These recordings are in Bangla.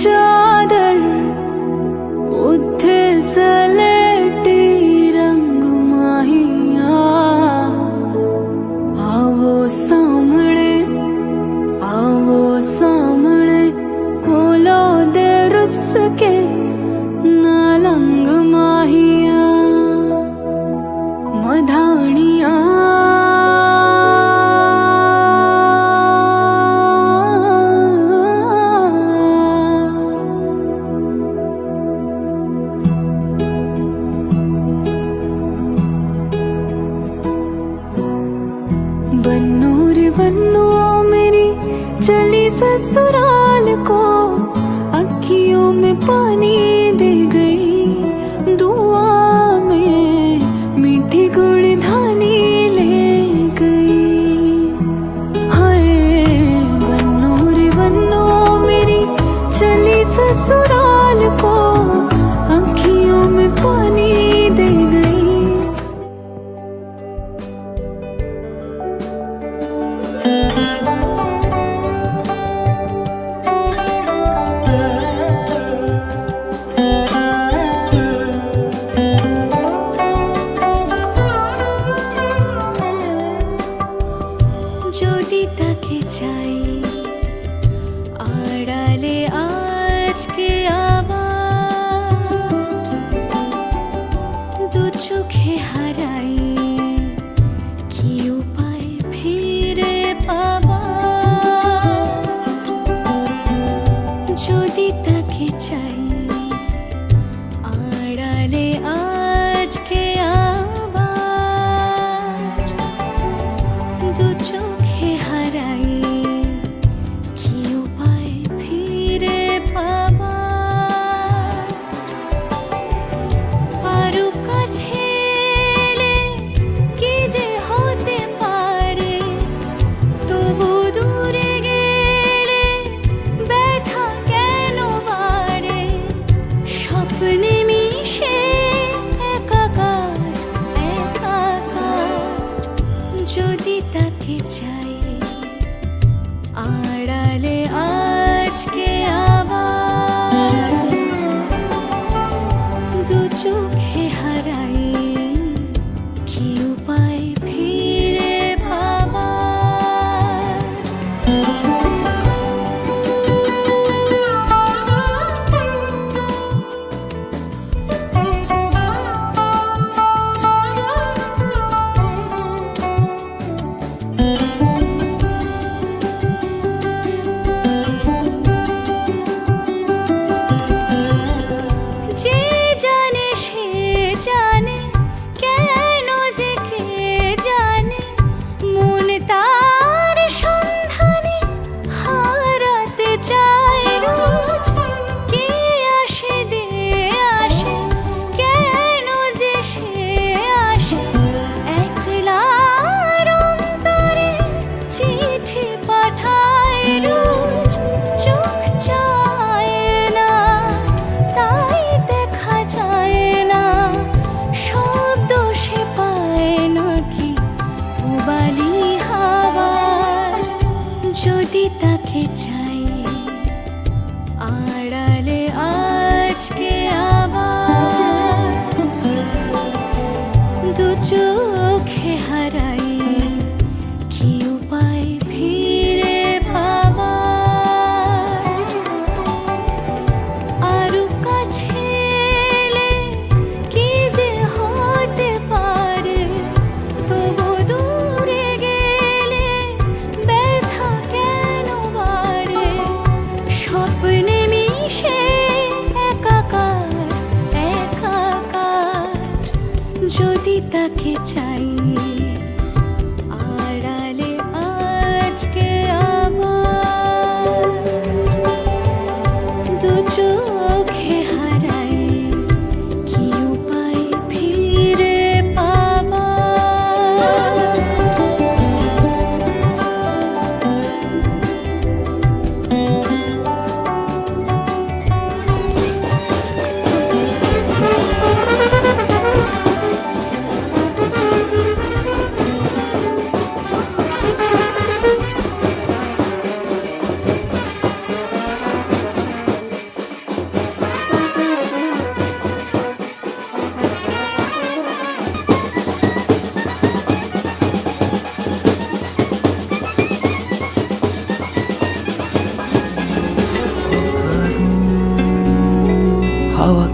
चादर उठे सलेटी रंग माहिया आवो सामने खोलो दे रुस के नालंग माहिया मधानिया बन्नो रे बन्नो मेरी चली ससुराल को अखियों में पानी दे गई दुआ में मीठी गुड़ धानी ले गई। हाय बन्नो रे बन्नो मेरी चली ससुराल को अखियों में पानी दे गई। যদি তাকে চাই আড়ালে আজকে আবার দু চোখে হারাই কি উপায় ফিরে পাবার। যদি তাকে চাই আড়ালে আজকে আবার দু চোখে হারাই কি উপায় ফিরে পাবার। আরো কাছে এলে কি যে হতে পারে তবু দূরে গেলে ব্যথা কেন বাড়ে। স্বপ্নে মিশে একাকার যদি তাকে চাই আড়ালে আজকে আবার দু চোখে হারাই কি উপায় ফিরে পাবার। যে জানে সে জানে কেন যে কে জানে মন তার সন্ধানে হারাতে চায় রোজ। কে আসে দে আসে কেন যে সে আসে একলার অন্তরে চিঠি পাঠায় রোজ। চোখ চায় না তাই দেখা যায় না শব্দ সে পায় নাকি উবালি হাওয়ার। যদি তাকে চাই আড়ালে আজকে আবার দু চোখে হারাই কি উপায় ফিরে পাবার। আরো কাছে এলে কি যে হতে পারে তবু দূরে গেলে ব্যথা কেন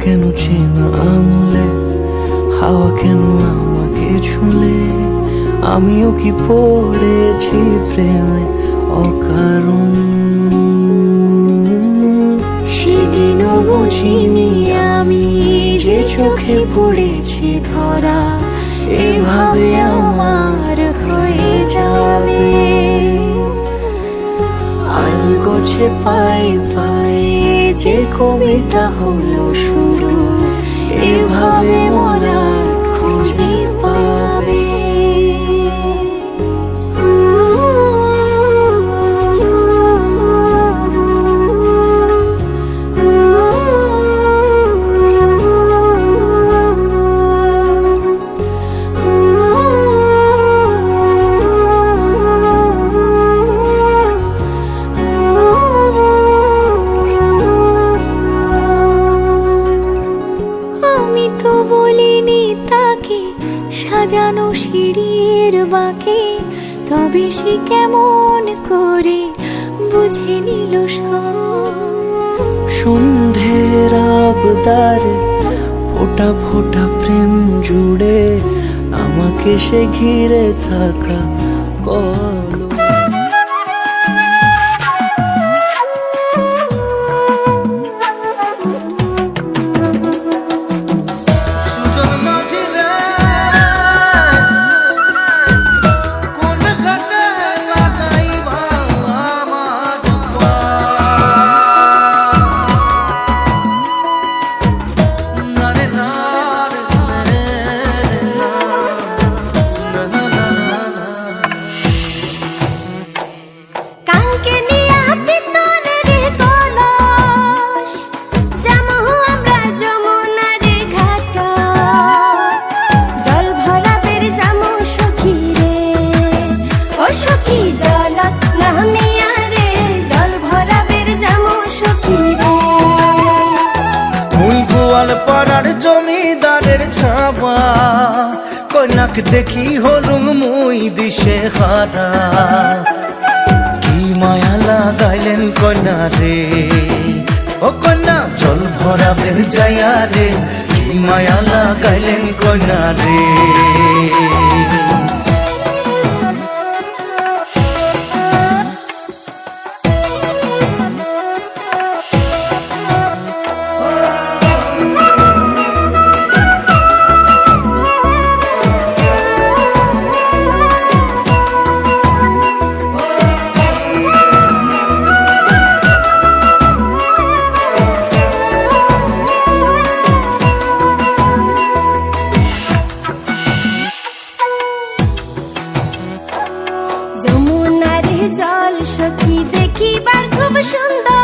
কেন চেনা আঙুলে, হাওয়া কেন আমাকে ছুলে, আমিও কি পড়েছি প্রেমে অকারণ। সেদিনও বুঝিনি আমি যে চোখে পড়েছি ধরা, এভাবে আমার হয়ে যাবে। আলগোছে পাই পাই যে কবিতা হলো শুরু, এভাবে মোরা খুঁজে পাবে। আমি তো বলিনি তাকে সাজানো সিঁড়ির বাঁকে, তবে সে কেমন করে বুঝে নিল সব। সন্ধ্যের আবদারে ফোটা ফোটা প্রেম জুড়ে আমাকে সে ঘিরে থাকা কল। পাড়ার জমিদারের ছাবা, কন্যাক দেখি হলুম মুই দিশে হারা। কি মায়া লাগাইলেন কন্যা রে, ও কন্যা জল ভরাবে যাইয়া রে, কি মায়া লাগাইলেন কন্যা রে। যমুনার জল সখী দেখিবার খুব সুন্দর,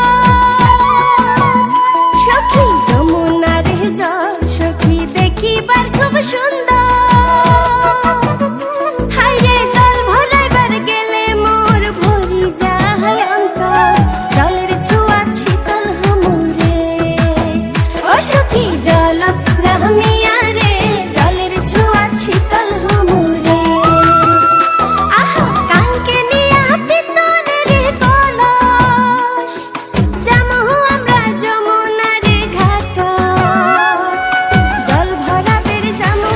সখী যমুনার জল সখী দেখিবার খুব সুন্দর। হায়রে জল ভরাইবার গেলে মোর ভরি যায় অন্তর, জলের ছোঁয়া শীতল হুমুরে। ও সখী জল নামিয়া রে, জলের ছোঁয়া শীতল হুমুরে। জল ভরাবের জামু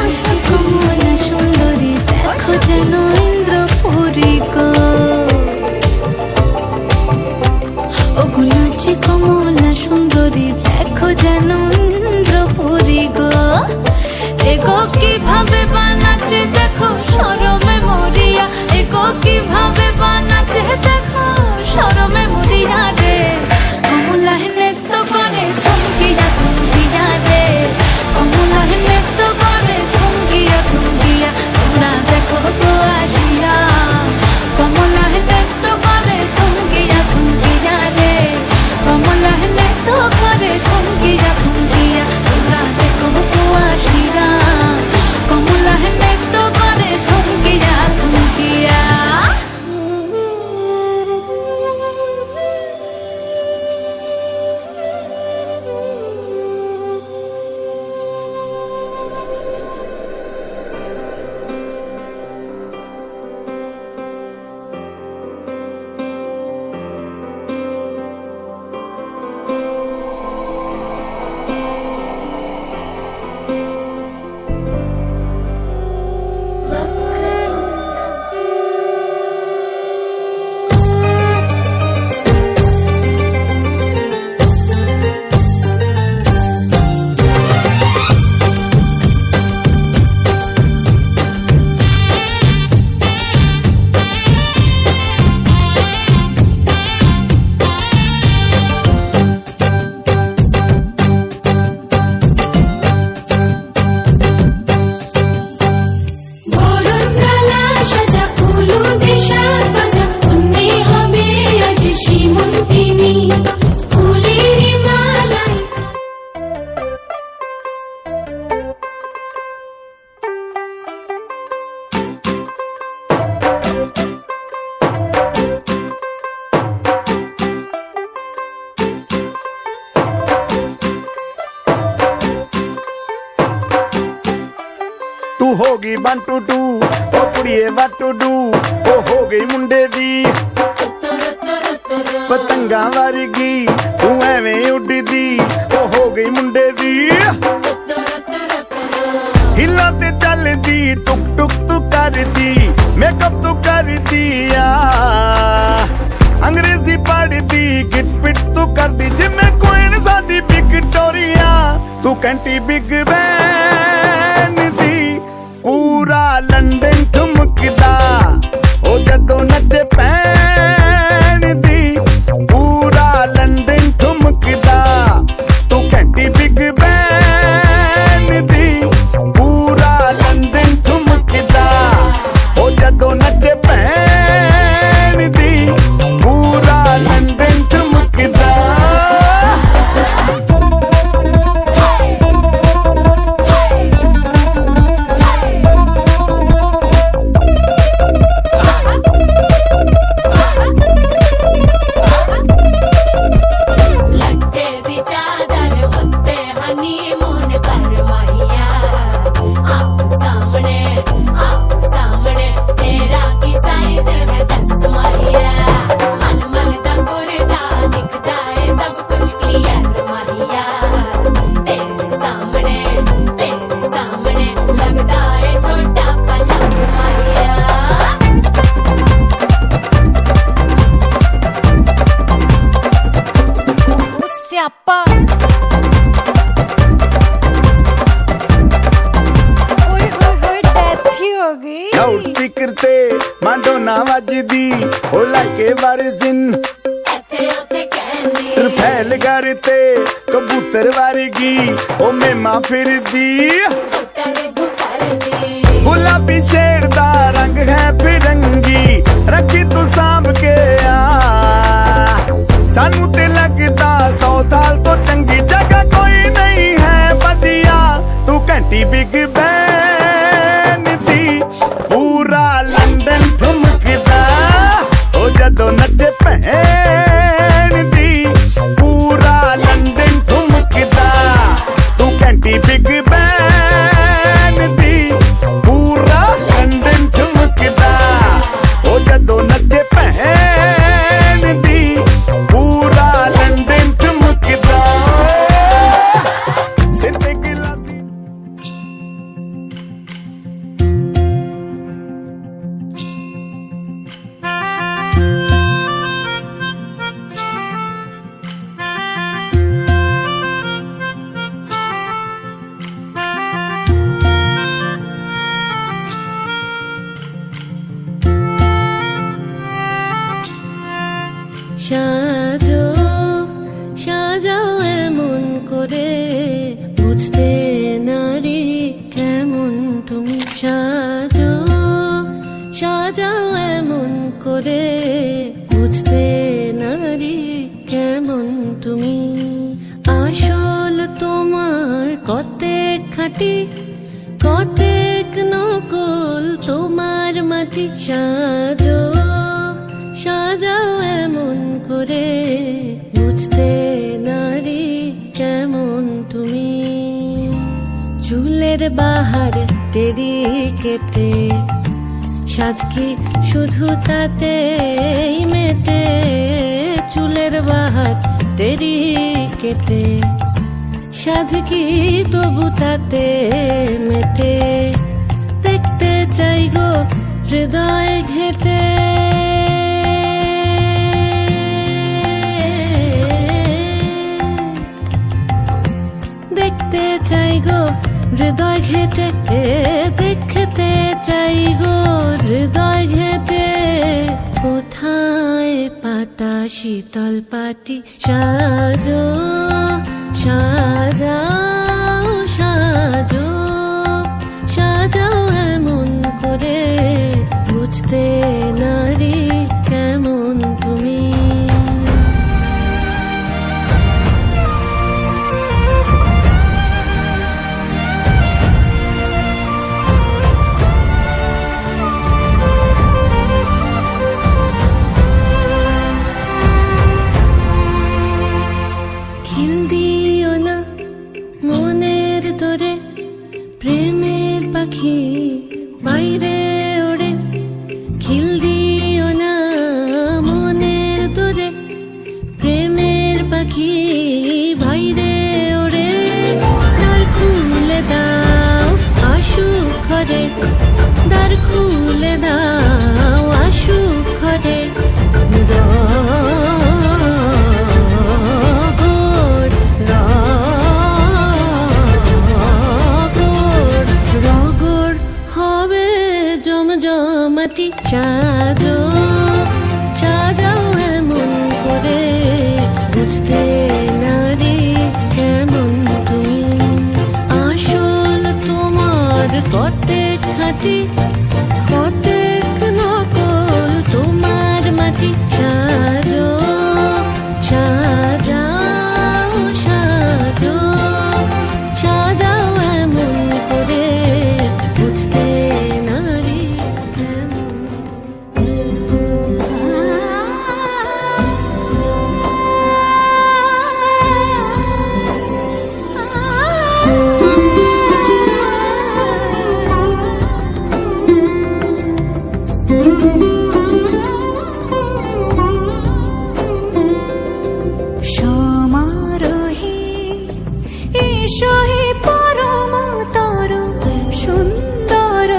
ਗਈ 1 2 2 ਉਹ ਕੁੜੀਏ what to do ਉਹ ਹੋ ਗਈ ਮੁੰਡੇ ਦੀ ਪਤੰਗਾਂ ਵਰਗੀ ਤੂੰ ਐਵੇਂ ਉੱਡਦੀ ਉਹ ਹੋ ਗਈ ਮੁੰਡੇ ਦੀ ਹਿੱਲਾਂ ਤੇ ਚੱਲਦੀ ਟੁਕ ਟੁਕ ਤੂੰ ਕਰਦੀ ਮੇਕਅਪ ਤੂੰ ਕਰਦੀ ਆ ਅੰਗਰੇਜ਼ੀ ਪੜ੍ਹਦੀ ਗਿਟ ਪਿਟ ਤੂੰ ਕਰਦੀ ਜਿਵੇਂ ਕੁਈਨ ਸਾਡੀ ਵਿਕਟੋਰੀਆ ਤੂੰ ਕੈਂਟੀ ਬਿਗ ਬੈਨ ਦੀ ਪੂਰਾ ਲੰਡਨ ਠੁਮਕਦਾ ਉਹ ਜਦੋਂ ਨੱਚੇ ਪੈਣ ਦੀ ਪੂਰਾ ਲੰਡਨ ਠੁਮਕਦਾ ਤੂੰ ਕੈਂਟੀ ਬਿਗ ਬੈਨ ਦੀ ਪੂਰਾ ਲੰਡਨ ਠੁਮਕਦਾ ਉਹ ਜਦੋਂ ਨੱਚੇ ਪੈਣ ਦੀ ਪੂਰਾ ਲੰਡਨ ਠੁਮਕਦਾ ਲੱਟੇ ਦੀ ਚਾਦਰ ਉੱਤੇ ਹਨੀਮੂਨ ਕਰਵਾਈਆ ਆਪ ਸਾਹਮਣੇ ਤੇਰਾ ਕੀ ਸਾਈਜ਼ ਹੈ ਦੱਸ ਮਾਹੀਆ ਮਨ ਮਨ ਦਾ ਗੁਰਦਾ ਦਿਖਦਾ ਏ ਸਭ ਕੁਝ ਕਲੀਅਰ ਮਾਹੀਆ ਤੇਰੇ ਸਾਹਮਣੇ ਲੱਗਦਾ ਏ ਛੋਟਾ ਪਲਕ ਮਾਹੀਆ ਸਿਆਪਾ ਓਏ ਹੋਏ ਹੋਏ ਡੈਥ ਹੀ ਹੋ ਗਈ ਲਾਊਡ ਸਪੀਕਰ ਤੇ ਮਾਂਡੋਨਾ ਵੱਜਦੀ ਉਹ ਲਾਈਕੇ ਵਰਜ਼ਨ ਇੱਥੇ ਉੱਥੇ ਕਹਿੰਦੀ ਰਫੈਲ ਘਰ ਤੇ ਕਬੂਤਰ ਵਰਗੀ ਉਹ ਮੇਮਾ ਫਿਰਦੀ ਗੁੱਤਰ ਦੀ ਗੁਲਾਬੀ ਸ਼ੇਡ ਦਾ ਰੰਗ ਹੈ ਫਿਰੰਗੀ ਰੱਖੀ ਤੂੰ ਸਾਂਭ ਕੇ ਆ ਸਾਨੂੰ ਤੇ ਲੱਗਦਾ 100 ਸਾਲ ਤੋਂ ਚੰਗੀ ਜਗ੍ਹਾ ਕੋਈ ਨਹੀਂ ਹੈ ਵਧੀਆ ਤੂੰ ਘੰਟੀ ਬਿਗ ਬੈਨ ਦੀ ਪੂਰਾ ਲੰਡਨ ਠੁਮਕਦਾ ਉਹ ਜਦੋਂ ਨੱਚੇ ਭੈਣ ਦੀ ਪੂਰਾ ਲੰਡਨ ਠੁਮਕਦਾ ਤੂੰ ਘੰਟੀ ਬਿਗ ਬੈਨ ਦੀ ਪੂਰਾ ਲੰਡਨ ਠੁਮਕਦਾ ਉਹ ਜਦੋਂ ਨੱਚੇ ਭੈਣ ਦੀ ਪੂਰਾ ਲੰਡਨ ਠੁਮਕਦਾ ਸਿਰ ਤੇ ਗਿਲਾਸੀ সাজাও এমন করে বুঝতে নারী কেমন তুমি সাজাও এমন করে বুঝতে নারী কেমন তুমি আসল তোমার কতেক খাঁটি কতেক নকল তোমার মাটি সাজাও এমন করে বুঝতে নারী কেমন তুমি চুলের বাহার টেরি কেটে সাদ কি শুধু তাতেই মেটে চুলের বাহার টেরি কেটে সাদ কি তবু তাতে মেটে দেখতে চাই গো হৃদয় ঘেটে দেখতে চাই গো হৃদয় ঘেটে দেখতে চাই গো হৃদয় ঘেটে কোথায় পাতা শীতল পাটি সাজাও এমন করে বুঝতে নারী কেমন তুমি মনের তোরে প্রেমের পাখি সাজো সাজাও এমন করে বুঝতে নারী কেমন তুমি আসল তোমার কতেক খাঁটি কতেক নকল তোমার মাটি সাজো সাজাও সাজো সাজাও এমন করে বুঝতে নারী কেমন সমারোহে এসো হে পরমতর সুন্দর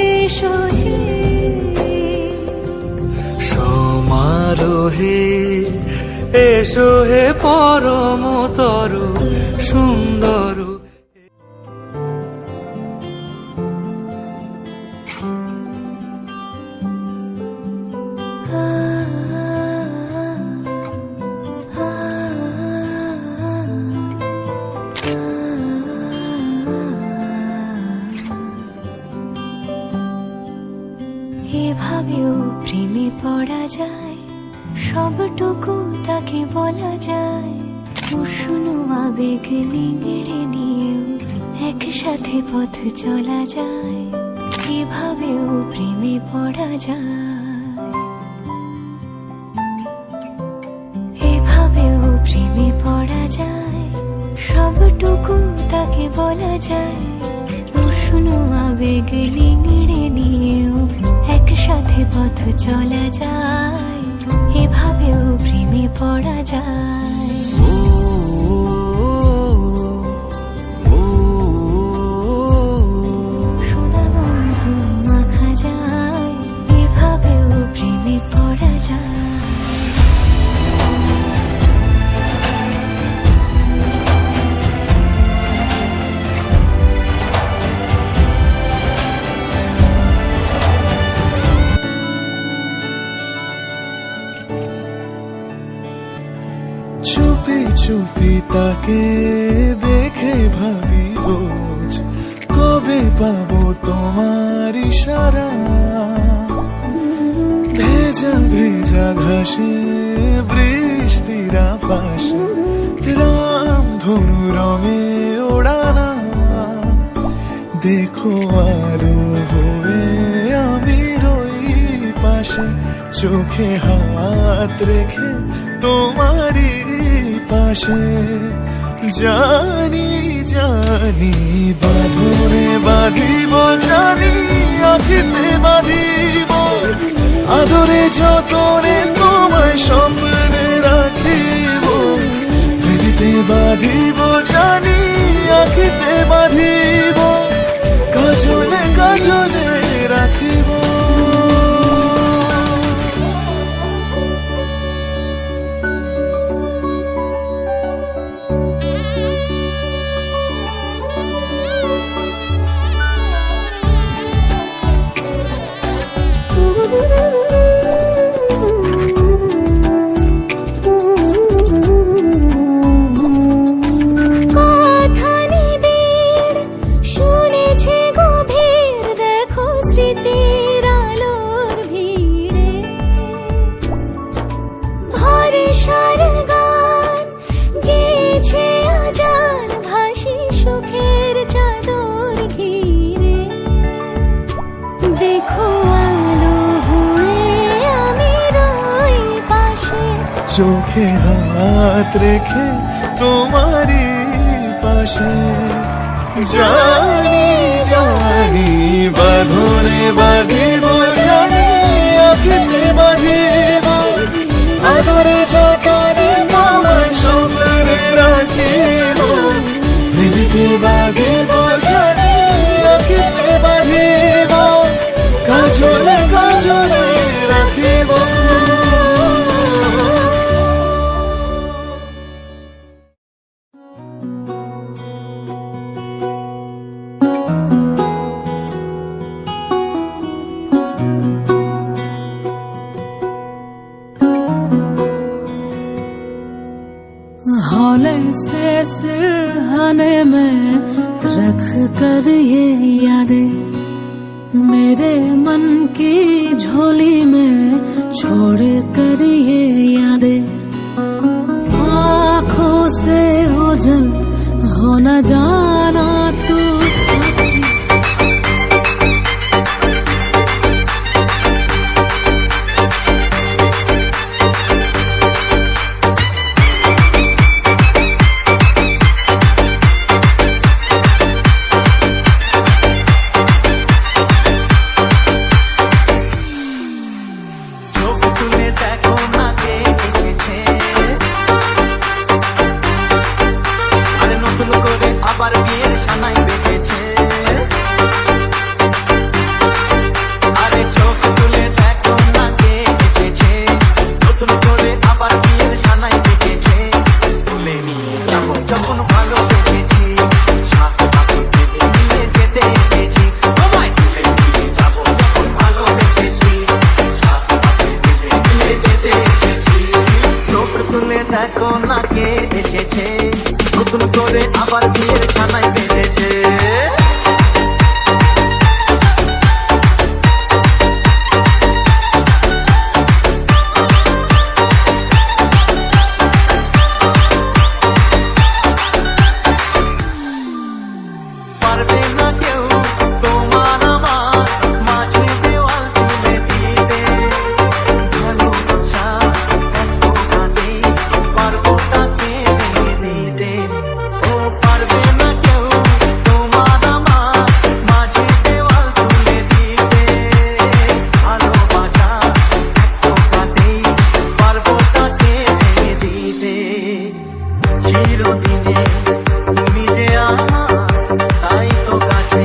এসো হে সমারোহে এসো হে পরমতর সুন্দর। এভাবেও প্রেমে পড়া যায়, সবটুকু তাকে বলা যায়। উষ্ণ আবেগ নিংড়ে নিয়েও একসাথে পথ চলা যায়। এভাবেও প্রেমে পড়া যায়, এভাবেও প্রেমে পড়া যায়। সবটুকু তাকে বলা যায়। উষ্ণ আবেগ নিংড়ে নিয়েও একসাথে পথ চলা যায়। এভাবেও প্রেমে পড়া যায়। সোনা বন্ধু মাখা যায়। এভাবেও প্রেমে পড়া যায়। চুপি চুপি তাকে দেখে ভাবি রোজ, কবে পাবো তোমার ইশারা। ভেজা ভেজা ঘাসে বৃষ্টির পাশে রামধনু রঙে ওড়ানা। দেখো আরো হয়ে আমি রই পাশে, চোখে হাত রেখে তোমারই পাশে। জানি জানি বাঁধনে বাঁধিব, জানি আখিতে বাঁধিব। আদরে যতনে তোমায় স্বপ্নে রাখিব। হৃদিতে বাঁধিব, জানি আখিতে বাঁধিব। কাজলে কাজলে রাখিব। কথা নিবিড় শুনেছে গভীর, দেখো স্মৃতির আলোর ভিড়ে। ভরসার গান গেয়েছে আজান, ভাসি সুখের চাদর ঘিরে। দেখো আলো হয়ে আমি রই পাশে, চোখে হাত রেখে তোমারই পাশে। জানি জানি বাঁধনে বাঁধিব, জানি আখিতে বাঁধিব। আদরে যতনে তোমায় স্বপ্নে রাখিব। হৃদিতে বাঁধিব, জানি আখিতে বাঁধিব। কাজলে কাজলে রাখিব। हौले से सिरहाने में रख कर ये यादें मेरे मन की झोली में छोड़ कर ये यादें आँखों से ओझल हो न जाना तू আবার বিয়ের সানাই বেঁধেছে আরে চোখ তুলে দেখো না কে এসেছে নতুন করে আবার বিয়ের সানাই বেঁধেছে তুলে নিয়ে যাবো যখন ভালোবেসেছি সাত পাখি পেতে নিয়ে যেতে এসেছি তোমায় তুলে নিয়ে যাবো যখন ভালোবেসেছি সাত পাখি পেতে নিয়ে যেতে এসেছি চোখ তুলে দেখো না কে এসেছে নতুন করে আবার বিয়ের সানাই বেঁধেছে পারবে না কেউ তোমার আমার মাঝে দেওয়াল তুলে দিতে ভালোবাসা এত কাঁদে পারবো তাকে দিতে ও পারবে না কেউ তোমার আমার মাঝে দেওয়াল তুলে দিতে ভালোবাসা এত কাঁদে পারবো তাকে দিতে চিরদিনে তুমি যে আমার তাই তো কাছে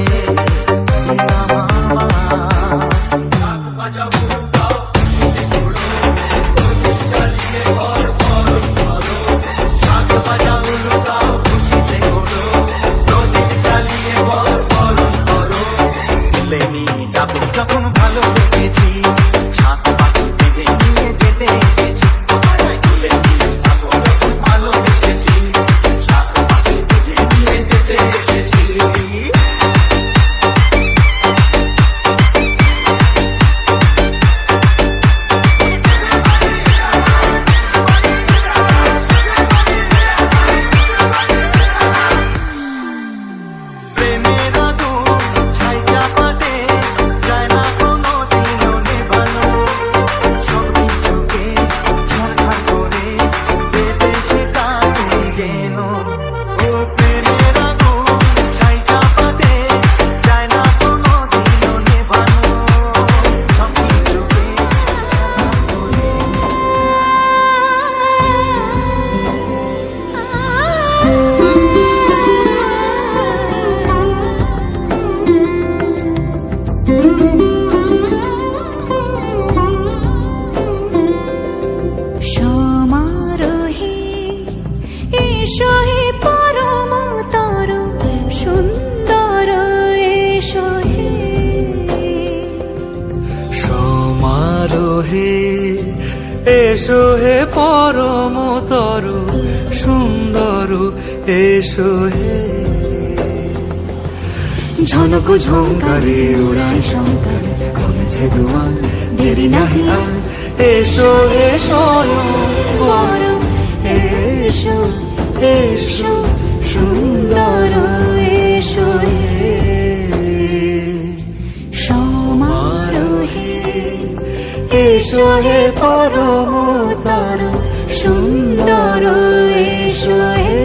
যখন ভালোবেসেছি সাত পাখি বেঁধে নিয়ে যেতে এসেছি তুলে নিয়ে যাবো যখন ভালোবেসেছি সাত পাখি বেঁধে নিয়ে যেতে এসেছি প্রেমের আগুন ছাই চাপাতে যায় না কোনো দিনও নেভানো সব কিছুকে ঝাড়খাড় করে দেবে সেটা তুমি যেন ও প্রেমের আগুন ছাই চাপাতে যায় না কোনো দিনও নেভানো সব কিছুকে সমারোহে এসো হে পরম তর সুন্দর এসো হে সমারোহে এসো হে পরমতর সুন্দর এসো হে ঝনক ঝঙ্কারে উড়ায় শঙ্কর কমেছে দুয়ার দেরি নাহি আর এসো হে স্বয়ং এসো এসো সুন্দর এসো হে সমারোহে এসো হে পরমতর সুন্দর এসো হে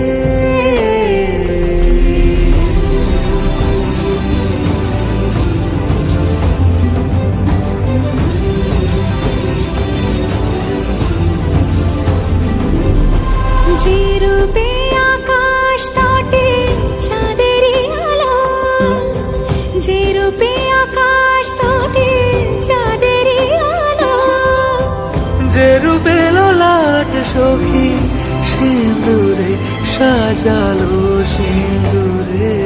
যে রূপে আকাশ তটে চাঁদেরই আলো যে রূপে আকাশ তটে চাঁদেরই আলো যে রূপে লোলাট সখী সিঁদুরে সাজালো সিঁদুরে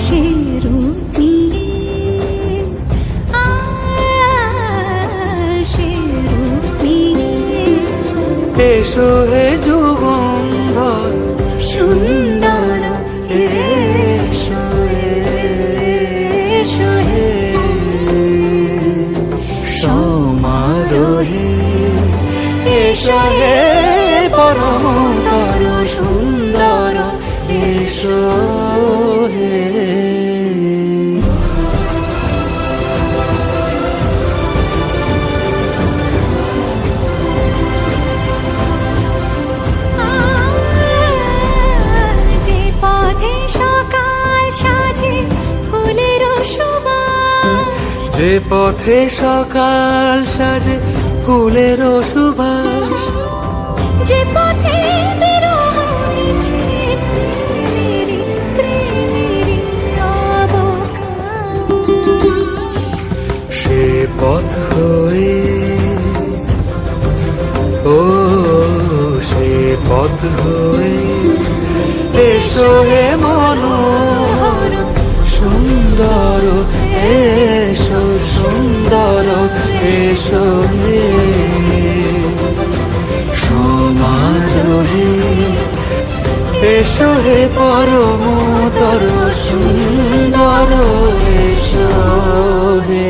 সে রূপ নিয়ে সে রূপ নিয়ে এসো হে যুগন্ধর সুন্দর এসো এসো হে সমারোহে এসো হে পরমতর সুন্দর এসো হে। যে পথে সকাল সাজে ফুলের সুবাস যে পথে সকাল সাজে ফুলের সুবাস যে পথে বিরহ মিছে প্রেমেরই প্রেমেরই অবকাশ সে পথ হয়ে ও সে পথ হয়ে এসো হে মনোহর সুন্দর এসো সুন্দর এসো হে সমারোহে এসো হে পরমতর সুন্দর এসো হে।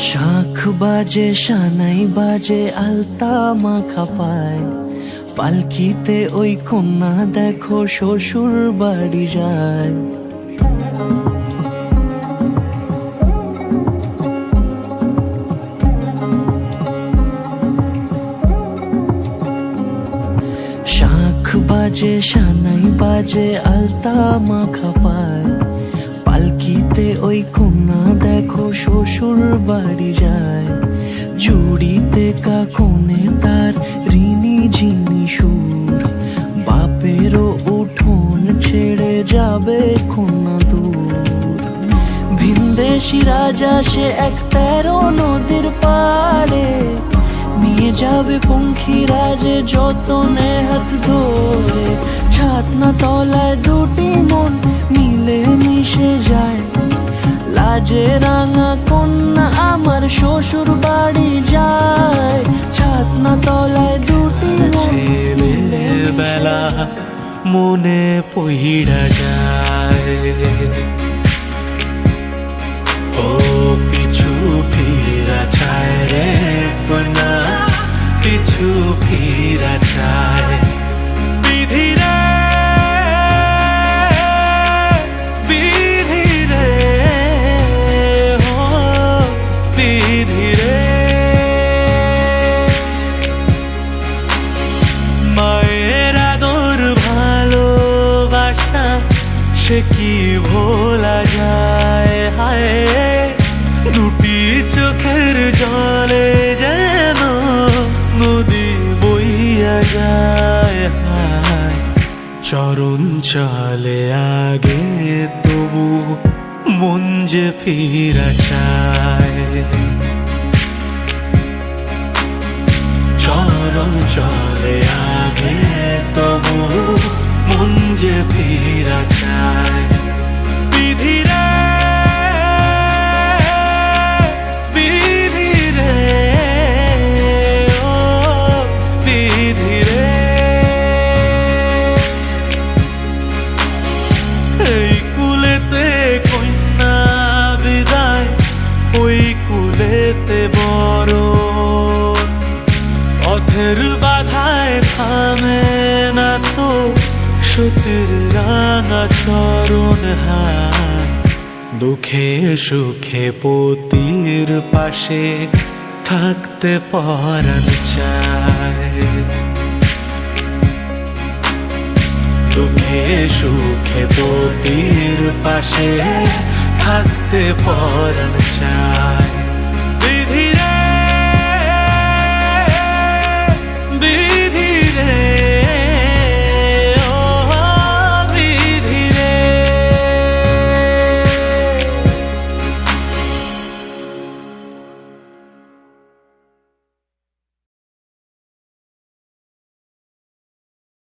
শাখ বাজে সানাই বাজে আলতা মাখা পায় পালকিতে ওই কন্যা দেখো শ্বশুর বাড়ি যায় শাখ বাজে সানাই বাজে আলতা মাখা পায় পালকিতে ওই কন্যা দেখো শ্বশুর বাড়ি যায় চুড়িতে কাকনে তার ঋণী ঝিনি সুর বাপেরও উঠোন ছেড়ে যাবে কন্যা দূর ভিনদেশি রাজা সে এক 13 নদীর পাড়ে নিয়ে যাবে পঙ্খিরাজে যতনে হাত ধরে ছাতনা তলায় দুটি মন মিলে মিশে যায় লাজে রাঙা কন্যা আমার শ্বশুর বাড়ি যায় ছাতনা তলায় দুটি ছেলের বেলা মনে পইড়া যায় ও পিছু ফিরা চায় রে কন্যা পিছু ফিরা চায় বিধি রে বিধি রে ও বিধি রে মায়ের আদর ভালোবাসা সে কি ভোলা যায় হায় দুটি চোখের জলে যেন নদী বইয়া যায় হায় চরণ চলে আগে তবু মন যে ফিরা চায় চরণ চলে আগে তবু মন যে ফিরা চায় বিধি রে বিধি রে ও বিধি রে এই কুলেতে কন্যা বিদায় ওই কুলেতে বড় পথের বাধায় থামে না তো সতীর রাঙা চরণ হায় দুঃখে সুখে পতির পাশে থাকতে পরাণ চায় দুঃখে সুখে পতির পাশে থাকতে পরাণ চায়